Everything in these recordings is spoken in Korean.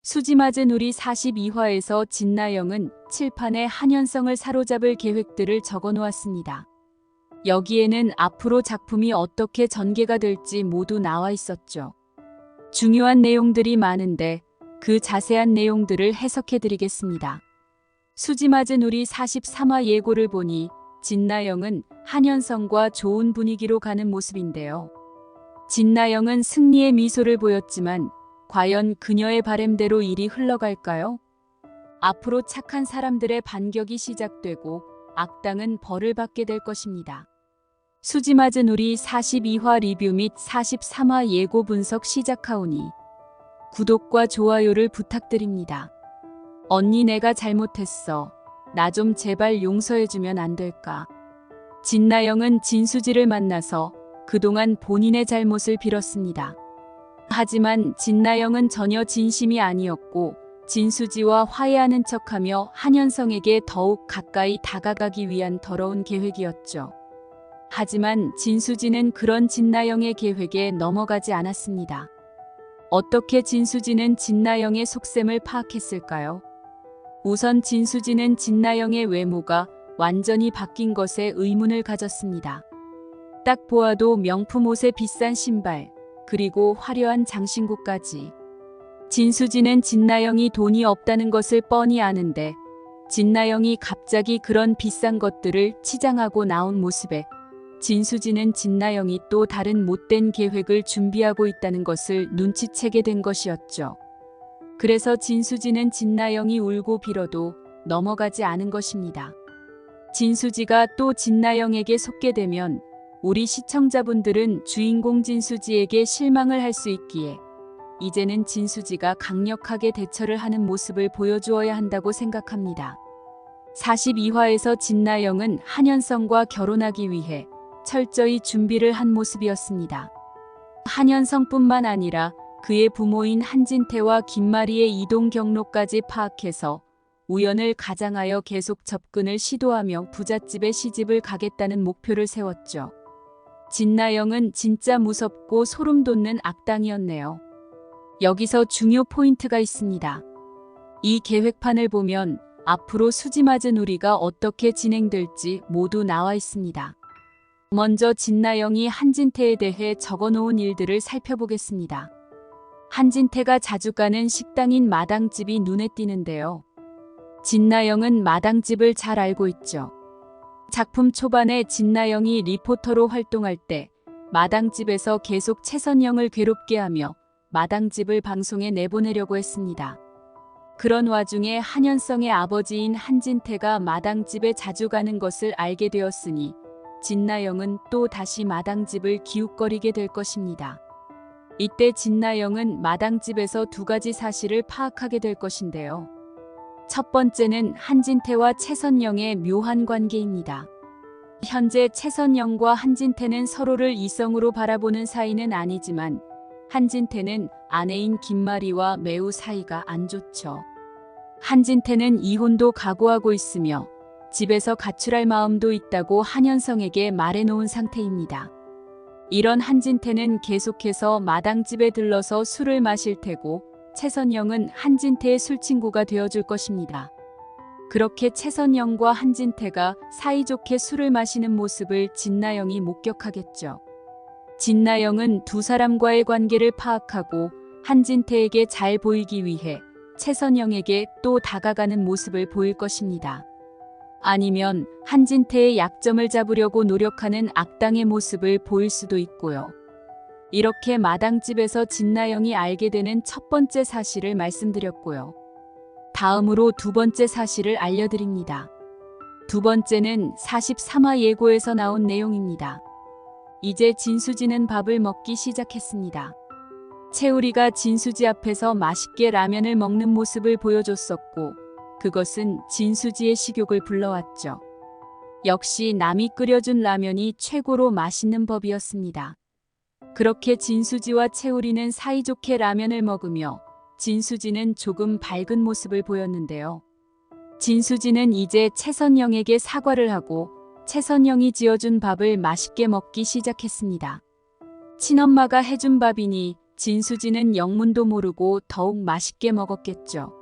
수지 맞은 우리 42화에서 진나영은 칠판에 한현성을 사로잡을 계획들을 적어 놓았습니다. 여기에는 앞으로 작품이 어떻게 전개가 될지 모두 나와 있었죠. 중요한 내용들이 많은데 그 자세한 내용들을 해석해 드리겠습니다. 수지 맞은 우리 43화 예고를 보니 진나영은 한현성과 좋은 분위기로 가는 모습인데요. 진나영은 승리의 미소를 보였지만 과연 그녀의 바램대로 일이 흘러갈까요? 앞으로 착한 사람들의 반격이 시작되고 악당은 벌을 받게 될 것입니다. 수지 맞은 우리 42화 리뷰 및 43화 예고 분석 시작하오니 구독과 좋아요를 부탁드립니다. 언니 내가 잘못했어. 나 좀 제발 용서해주면 안 될까? 진나영은 진수지를 만나서 그동안 본인의 잘못을 빌었습니다. 하지만 진나영은 전혀 진심이 아니었고 진수지와 화해하는 척하며 한현성에게 더욱 가까이 다가가기 위한 더러운 계획이었죠. 하지만 진수지는 그런 진나영의 계획에 넘어가지 않았습니다. 어떻게 진수지는 진나영의 속셈을 파악했을까요? 우선 진수지는 진나영의 외모가 완전히 바뀐 것에 의문을 가졌습니다. 딱 보아도 명품 옷에 비싼 신발, 그리고 화려한 장신구까지. 진수지는 진나영이 돈이 없다는 것을 뻔히 아는데 진나영이 갑자기 그런 비싼 것들을 치장하고 나온 모습에 진수지는 진나영이 또 다른 못된 계획을 준비하고 있다는 것을 눈치채게 된 것이었죠. 그래서 진수지는 진나영이 울고 빌어도 넘어가지 않은 것입니다. 진수지가 또 진나영에게 속게 되면 우리 시청자분들은 주인공 진수지에게 실망을 할 수 있기에 이제는 진수지가 강력하게 대처를 하는 모습을 보여주어야 한다고 생각합니다. 42화에서 진나영은 한현성과 결혼하기 위해 철저히 준비를 한 모습이었습니다. 한현성뿐만 아니라 그의 부모인 한진태와 김마리의 이동 경로까지 파악해서 우연을 가장하여 계속 접근을 시도하며 부잣집에 시집을 가겠다는 목표를 세웠죠. 진나영은 진짜 무섭고 소름 돋는 악당이었네요. 여기서 중요 포인트가 있습니다. 이 계획판을 보면 앞으로 수지 맞은 우리가 어떻게 진행될지 모두 나와 있습니다. 먼저 진나영이 한진태에 대해 적어놓은 일들을 살펴보겠습니다. 한진태가 자주 가는 식당인 마당집이 눈에 띄는데요. 진나영은 마당집을 잘 알고 있죠. 작품 초반에 진나영이 리포터로 활동할 때 마당집에서 계속 최선영을 괴롭게 하며 마당집을 방송에 내보내려고 했습니다. 그런 와중에 한현성의 아버지인 한진태가 마당집에 자주 가는 것을 알게 되었으니 진나영은 또 다시 마당집을 기웃거리게 될 것입니다. 이때 진나영은 마당집에서 두 가지 사실을 파악하게 될 것인데요. 첫 번째는 한진태와 최선영의 묘한 관계입니다. 현재 최선영과 한진태는 서로를 이성으로 바라보는 사이는 아니지만 한진태는 아내인 김마리와 매우 사이가 안 좋죠. 한진태는 이혼도 각오하고 있으며 집에서 가출할 마음도 있다고 한현성에게 말해놓은 상태입니다. 이런 한진태는 계속해서 마당집에 들러서 술을 마실 테고 최선영은 한진태의 술친구가 되어줄 것입니다. 그렇게 최선영과 한진태가 사이좋게 술을 마시는 모습을 진나영이 목격하겠죠. 진나영은 두 사람과의 관계를 파악하고 한진태에게 잘 보이기 위해 최선영에게 또 다가가는 모습을 보일 것입니다. 아니면 한진태의 약점을 잡으려고 노력하는 악당의 모습을 보일 수도 있고요. 이렇게 마당집에서 진나영이 알게 되는 첫 번째 사실을 말씀드렸고요. 다음으로 두 번째 사실을 알려드립니다. 두 번째는 43화 예고에서 나온 내용입니다. 이제 진수지는 밥을 먹기 시작했습니다. 채우리가 진수지 앞에서 맛있게 라면을 먹는 모습을 보여줬었고 그것은 진수지의 식욕을 불러왔죠. 역시 남이 끓여준 라면이 최고로 맛있는 법이었습니다. 그렇게 진수지와 채우리는 사이좋게 라면을 먹으며 진수지는 조금 밝은 모습을 보였는데요. 진수지는 이제 최선영에게 사과를 하고 최선영이 지어준 밥을 맛있게 먹기 시작했습니다. 친엄마가 해준 밥이니 진수지는 영문도 모르고 더욱 맛있게 먹었겠죠.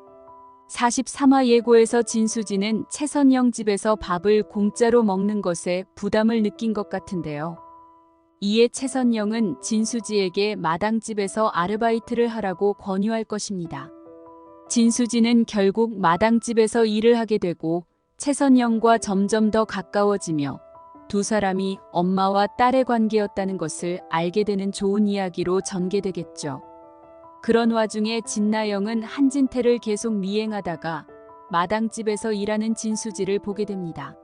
43화 예고에서 진수지는 최선영 집에서 밥을 공짜로 먹는 것에 부담을 느낀 것 같은데요. 이에 최선영은 진수지에게 마당집에서 아르바이트를 하라고 권유할 것입니다. 진수지는 결국 마당집에서 일을 하게 되고 최선영과 점점 더 가까워지며 두 사람이 엄마와 딸의 관계였다는 것을 알게 되는 좋은 이야기로 전개되겠죠. 그런 와중에 진나영은 한진태를 계속 미행하다가 마당집에서 일하는 진수지를 보게 됩니다.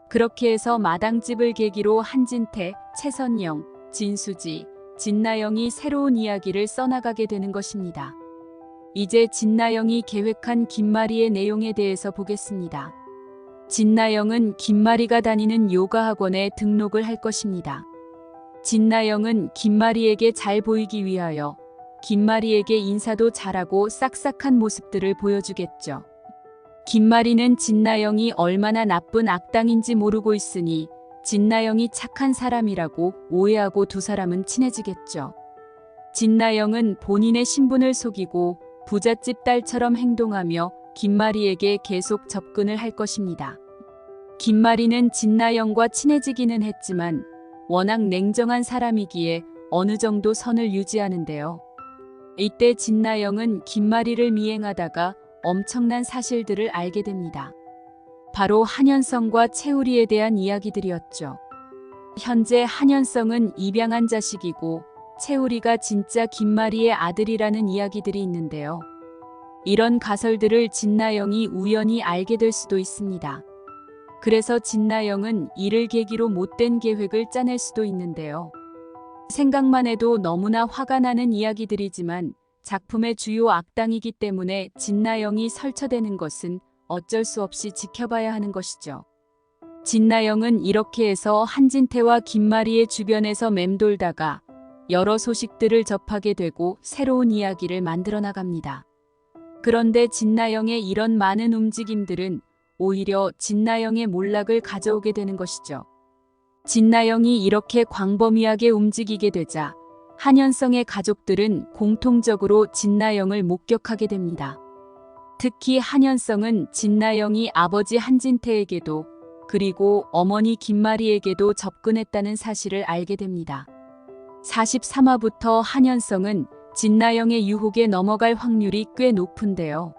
그렇게 해서 마당집을 계기로 한진태, 최선영, 진수지, 진나영이 새로운 이야기를 써나가게 되는 것입니다. 이제 진나영이 계획한 김마리의 내용에 대해서 보겠습니다. 진나영은 김마리가 다니는 요가 학원에 등록을 할 것입니다. 진나영은 김마리에게 잘 보이기 위하여 김마리에게 인사도 잘하고 싹싹한 모습들을 보여주겠죠. 김마리는 진나영이 얼마나 나쁜 악당인지 모르고 있으니 진나영이 착한 사람이라고 오해하고 두 사람은 친해지겠죠. 진나영은 본인의 신분을 속이고 부잣집 딸처럼 행동하며 김마리에게 계속 접근을 할 것입니다. 김마리는 진나영과 친해지기는 했지만 워낙 냉정한 사람이기에 어느 정도 선을 유지하는데요. 이때 진나영은 김마리를 미행하다가 엄청난 사실들을 알게 됩니다. 바로 한현성과 채우리에 대한 이야기들이었죠. 현재 한현성은 입양한 자식이고 채우리가 진짜 김마리의 아들이라는 이야기들이 있는데요. 이런 가설들을 진나영이 우연히 알게 될 수도 있습니다. 그래서 진나영은 이를 계기로 못된 계획을 짜낼 수도 있는데요. 생각만 해도 너무나 화가 나는 이야기들이지만 작품의 주요 악당이기 때문에 진나영이 설쳐되는 것은 어쩔 수 없이 지켜봐야 하는 것이죠. 진나영은 이렇게 해서 한진태와 김마리의 주변에서 맴돌다가 여러 소식들을 접하게 되고 새로운 이야기를 만들어 나갑니다. 그런데 진나영의 이런 많은 움직임들은 오히려 진나영의 몰락을 가져오게 되는 것이죠. 진나영이 이렇게 광범위하게 움직이게 되자 한현성의 가족들은 공통적으로 진나영을 목격하게 됩니다. 특히 한현성은 진나영이 아버지 한진태에게도 그리고 어머니 김마리에게도 접근했다는 사실을 알게 됩니다. 43화부터 한현성은 진나영의 유혹에 넘어갈 확률이 꽤 높은데요.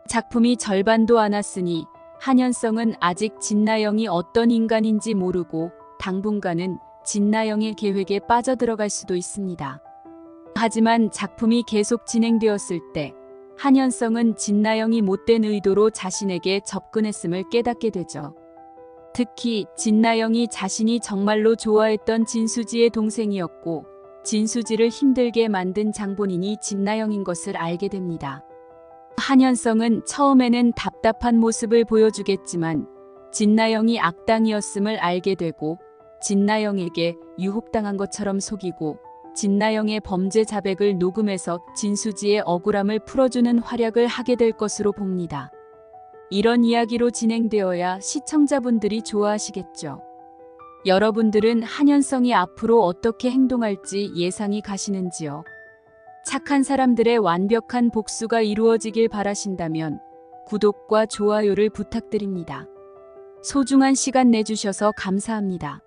작품이 절반도 안 왔으니 한현성은 아직 진나영이 어떤 인간인지 모르고 당분간은 진나영의 계획에 빠져들어갈 수도 있습니다. 하지만 작품이 계속 진행되었을 때 한현성은 진나영이 못된 의도로 자신에게 접근했음을 깨닫게 되죠. 특히 진나영이 자신이 정말로 좋아했던 진수지의 동생이었고 진수지를 힘들게 만든 장본인이 진나영인 것을 알게 됩니다. 한현성은 처음에는 답답한 모습을 보여주겠지만 진나영이 악당이었음을 알게 되고 진나영에게 유혹당한 것처럼 속이고 진나영의 범죄 자백을 녹음해서 진수지의 억울함을 풀어주는 활약을 하게 될 것으로 봅니다. 이런 이야기로 진행되어야 시청자분들이 좋아하시겠죠. 여러분들은 한현성이 앞으로 어떻게 행동할지 예상이 가시는지요? 착한 사람들의 완벽한 복수가 이루어지길 바라신다면 구독과 좋아요를 부탁드립니다. 소중한 시간 내주셔서 감사합니다.